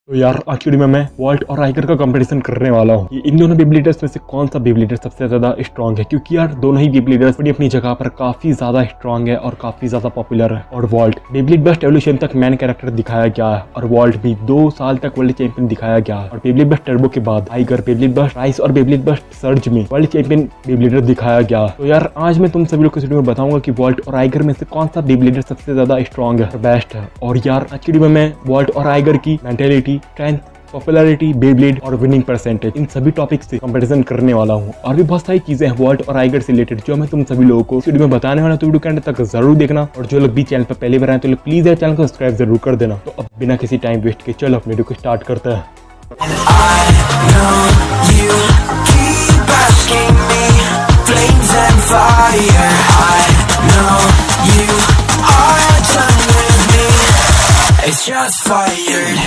तो यार आज की वीडियो में मैं वॉल्ट और आइगर का कंपटीशन करने वाला हूँ कि इन दोनों बेबलीडर्स में से कौन सा बेबलीडर सबसे ज्यादा स्ट्रांग है, क्योंकि यार दोनों ही बेबलीडर्स अपनी अपनी जगह पर काफी ज्यादा स्ट्रांग है और काफी ज्यादा पॉपुलर है। और वॉल्ट बेबलीड बस्ट एवोल्यूशन तक मैन कैरेक्टर दिखाया गया है और वॉल्ट भी 2 साल तक वर्ल्ड चैंपियन दिखाया गया है। और बेबलीड बस्ट टर्बो के बाद आइगर, बेबलीड बस्ट राइस और बेबलीड बस्ट सर्ज में वर्ल्ड चैंपियन बेबलीडर दिखाया गया। तो यार आज मैं तुम सभी लोग को इस वीडियो में बताऊंगा कि वॉल्ट और आइगर में से कौन सा बेबलीडर सबसे ज्यादा स्ट्रांग है और बेस्ट है। और यार आज की वीडियो में मैं वॉल्ट और आइगर की मेंटेलिटी, स्ट्रेंथ, पॉपुलैरिटी, बेबलीड और विनिंग परसेंटेज, इन सभी टॉपिक से कंपटीशन करने वाला हूँ। और भी बहुत सारी चीजें हैं वॉल्ट और आइगर से रिलेटेड जो मैं तुम सभी लोगों को इस वीडियो में बताने वाला, तो वीडियो के अंत तक जरूर देखना। और जो लोग भी चैनल पर पहली बार आए तो लोग प्लीज यार चैनल को सब्सक्राइब जरूर कर देना। तो अब बिना किसी टाइम वेस्ट के चलो वीडियो को स्टार्ट करते हैं। It's just fired.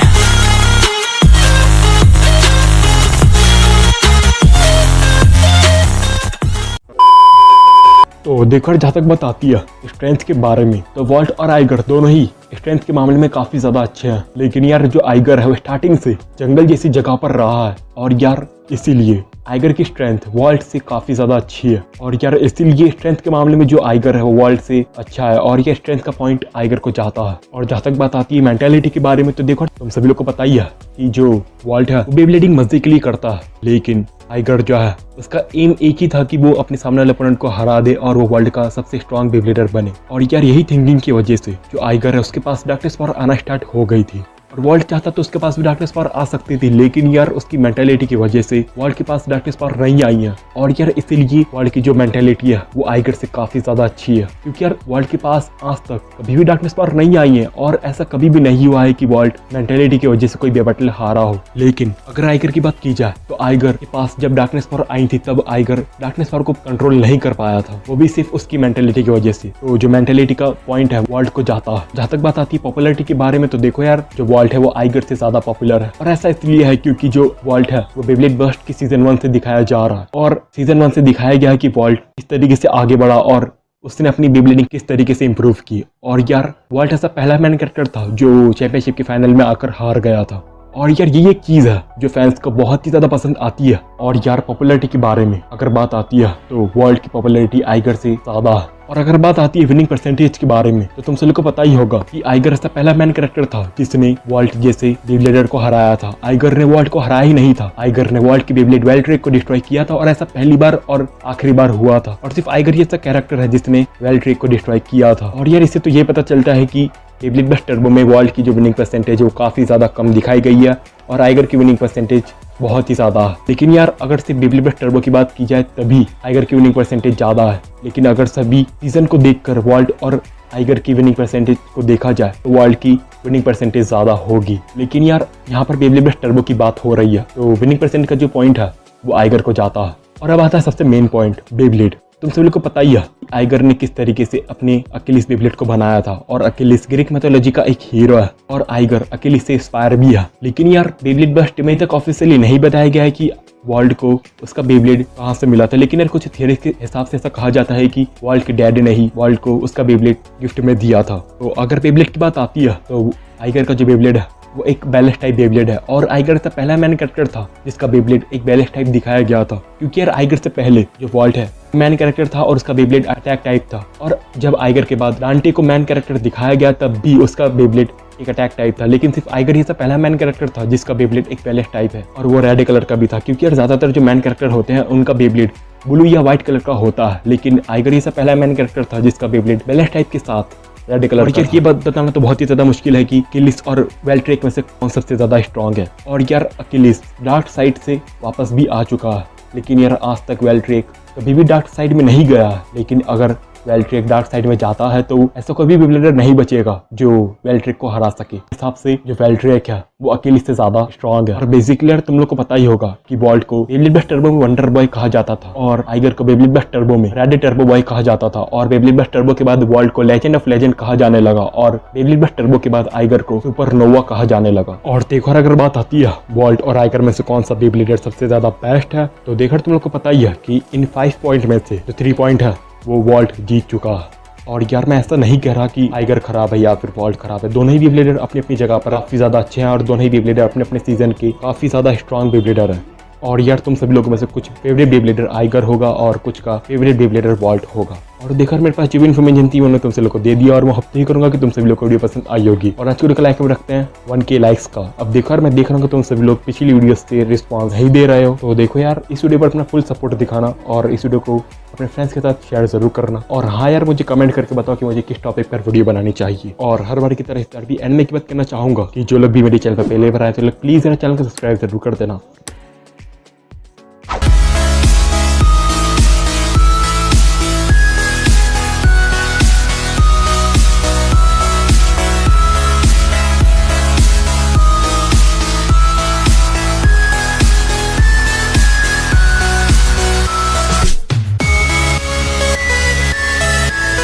तो देखो जहाँ तक बात आती है स्ट्रेंथ के बारे में, तो वॉल्ट और आइगर दोनों ही स्ट्रेंथ के मामले में काफी ज्यादा अच्छे हैं। लेकिन यार जो आइगर है वो स्टार्टिंग से जंगल जैसी जगह पर रहा है और यार इसीलिए आइगर की स्ट्रेंथ वॉल्ट से काफी ज्यादा अच्छी है। और यार इसीलिए स्ट्रेंथ के मामले में जो आइगर है वो वॉल्ट से अच्छा है और ये स्ट्रेंथ का पॉइंट आइगर को जाता है। और जहाँ तक बात आती है मेंटालिटी के बारे में, तो देखो तुम सभी लोग को पता ही है कि जो वॉल्ट है वो बेबलीडिंग मजे के लिए करता है, लेकिन आइगर जो है उसका एम एक ही था कि वो अपने सामने वाले ओपोनेंट को हरा दे और वो वर्ल्ड का सबसे स्ट्रांग बेबलीडर बने। और यार यही थिंकिंग की वजह से जो आइगर है उसके पास डार्कनेस पावर आना स्टार्ट हो गई थी। और वॉल्ट चाहता तो उसके पास भी डार्कनेस पावर आ सकती थी, लेकिन यार उसकी मेंटालिटी की वजह से वॉल्ट के पास डार्कनेस पावर नहीं आई है। और यार इसीलिए वॉल्ट की जो मेंटालिटी है वो आइगर से काफी ज्यादा अच्छी है, क्योंकि यार वॉल्ट के पास आज तक कभी भी डार्कनेस पावर नहीं आई है और ऐसा कभी भी नहीं हुआ है कि वॉल्ट मेंटालिटी की वजह से कोई बैटल हारा हो। लेकिन अगर आइगर की बात की जाए तो आइगर के पास जब डार्कनेस पावर आई थी तब आइगर डार्कनेस पावर को कंट्रोल नहीं कर पाया था, वो भी सिर्फ उसकी मेंटालिटी की वजह से। तो जो मेंटालिटी का पॉइंट है वॉल्ट को जाता है। जहाँ तक बात आती है पॉपुलैरिटी के बारे में, तो देखो यार जो वॉल्ट है वो आइगर से ज्यादा पॉपुलर है। और ऐसा इसलिए है क्योंकि जो वॉल्ट है वो बेबलीड बस्ट की सीजन 1 से दिखाया जा रहा है और सीजन 1 से दिखाया गया है कि वॉल्ट किस तरीके से आगे बढ़ा और उसने अपनी बेबलीडिंग किस तरीके से इंप्रूव की। और यार वॉल्ट ऐसा पहला मैन कैरेक्टर था जो चैंपियनशिप के फाइनल में आकर हार गया था। और यार ये एक चीज है जो फैंस को बहुत ही ज्यादा पसंद आती है। और यार पॉपुलैरिटी के बारे में अगर बात आती है तो वॉल्ट की पॉपुलैरिटी आइगर से ज्यादा है। और अगर बात आती है विनिंग परसेंटेज के बारे में, तो तुम सभी को पता ही होगा कि आइगर ऐसा पहला मैन कैरेक्टर था जिसने वॉल्ट जैसे बेबलीडर को हराया था। आइगर ने वॉल्ट को हराया ही नहीं था, आइगर ने वॉल्ट की बेबलीड वेल्ट्रेक को डिस्ट्रॉय किया था और ऐसा पहली बार और आखिरी बार हुआ था। और सिर्फ आइगर ही ऐसा कैरेक्टर है जिसने वेल्ट्रेक को डिस्ट्रॉय किया था। और यार इससे तो ये पता चलता है कि बेबलीड बस्ट टर्बो में वॉल्ट की जो विनिंग परसेंटेज है वो काफी ज्यादा कम दिखाई गई है और आइगर की विनिंग परसेंटेज बहुत ही ज्यादा है। लेकिन यार अगर सिर्फ बेबलीड बस्ट टर्बो की बात की जाए तभी आइगर की विनिंग परसेंटेज ज्यादा है। लेकिन अगर सभी सीजन को देखकर वॉल्ट और आइगर की विनिंग परसेंटेज को देखा जाए तो वॉल्ट की विनिंग परसेंटेज ज्यादा होगी। लेकिन यार यहाँ पर बेबलीड बस्ट टर्बो की बात हो रही है तो विनिंग परसेंटेज का जो पॉइंट है वो आइगर को जाता है। और अब आता है सबसे मेन पॉइंट, बेबलीड। तुम सभी को पता ही है आइगर ने किस तरीके से अपने अकिलिस बेबलीड को बनाया था और अकिलिस ग्रीक मैथोलॉजी का एक हीरो है और आइगर अकिलिस से इंस्पायर भी है। लेकिन यार बेबलीड बस्ट में तक ऑफिशियली नहीं बताया गया है कि वॉल्ट को उसका बेबलीड कहाँ से मिला था। लेकिन यार कुछ थियरी के हिसाब से ऐसा कहा जाता है कि वॉल्ट के डैड ने ही वॉल्ट को उसका बेबलीड गिफ्ट में दिया था। तो अगर बेबलीड की बात आती है तो आइगर का जो बेबलीड है वो एक बैलेंस टाइप बेबलीड है और आइगर का पहला मैन कैरेक्टर था जिसका बेबलीड एक बैलेंस टाइप दिखाया गया था। क्योंकि यार आइगर से पहले जो वॉल्ट है मैन कैरेक्टर था और उसका बेबलीड अटैक टाइप था। और जब आइगर के बाद डांटे को मैन कैरेक्टर दिखाया गया तब भी उसका बेबलीड एक अटैक टाइप था। लेकिन सिर्फ आइगर ही पहला मैन कैरेक्टर था जिसका बेबलीड एक बैलेंस टाइप है और वो रेड कलर का भी था। क्योंकि यार ज्यादातर जो मैन कैरेक्टर होते हैं उनका बेबलीड ब्लू या व्हाइट कलर का होता है, लेकिन आइगर ही पहला मैन कैरेक्टर था जिसका बेबलीड बैलेंस टाइप के साथ रेड कलर का। ये बात बताना तो बहुत ही ज्यादा मुश्किल है कि अकिलिस और वेल्ट्रेक में से कौन सबसे ज्यादा स्ट्रांग है। और यार अकिलिस डार्क साइड से वापस भी आ चुका है, लेकिन यार आज तक वेल्ट्रेक कभी भी डार्क साइड में नहीं गया है। लेकिन अगर वेल्ट्रेक डार्क साइड में जाता है तो ऐसा कोई भी बेबलीडर नहीं बचेगा जो वेल्ट्रेक को हरा सके। इस हिसाब से जो वेल्ट्रेक है वो अकिलिस से ज्यादा स्ट्रांग है। और बेसिकली यार तुम लोग को पता ही होगा कि वॉल्ट को बेबलीड बस्ट टर्बो में वंडर बॉय कहा जाता था और आइगर को बेबलीड बस्ट टर्बो में रेड टर्बो बॉय कहा जाता था। और बेबलीड बस्ट टर्बो के बाद वॉल्ट को लेजेंड ऑफ लेजेंड कहा जाने लगा और बेबलीड बस्ट टर्बो के बाद आइगर को सुपरनोवा कहा जाने लगा। और देखो अगर बात आती है वॉल्ट और आइगर में से कौन सा बेबलीडर सबसे ज्यादा बेस्ट है, तो देखो तुम लोग को पता ही है कि इन 5 पॉइंट में से जो 3 पॉइंट है वो वॉल्ट जीत चुका है। और यार मैं ऐसा नहीं कह रहा कि आइगर खराब है या फिर वॉल्ट खराब है, दोनों ही बेब्लेडर अपनी अपनी जगह पर काफी ज्यादा अच्छे हैं और दोनों ही बेब्लेडर अपने अपने सीजन के काफी ज्यादा स्ट्रॉन्ग बेब्लेडर है। और यार तुम सभी लोगों में से कुछ फेवरेट बेब्लेडर आइगर होगा और कुछ का फेवरेट बेब्लेडर वॉल्ट होगा। और देखा मेरे पास जो भी इन्फॉर्मेशन थी मैंने तुम सभी लोगों को दे दिया और मैं हफ्ते ही करूंगा कि तुम सभी लोग को वीडियो पसंद आई होगी। और आज की वीडियो का लाइक रखते हैं 1K लाइक्स का। अब देखो यार मैं देख रहा हूँ कि तुम सभी लोग पिछली वीडियो से रिस्पॉन्स नहीं दे रहे हो, तो देखो यार इस वीडियो पर अपना फुल सपोर्ट दिखाना और इस वीडियो को अपने फ्रेंड्स के साथ शेयर जरूर करना। और हाँ यार मुझे कमेंट करके बताओ कि मुझे किस टॉपिक पर वीडियो बनानी चाहिए। और हर बार की तरह इस बार भी एंड में की बात करना चाहूंगा कि जो लोग भी मेरे चैनल पर पहले बार आए तो लोग प्लीज मेरे चैनल को सब्सक्राइब जरूर कर देना।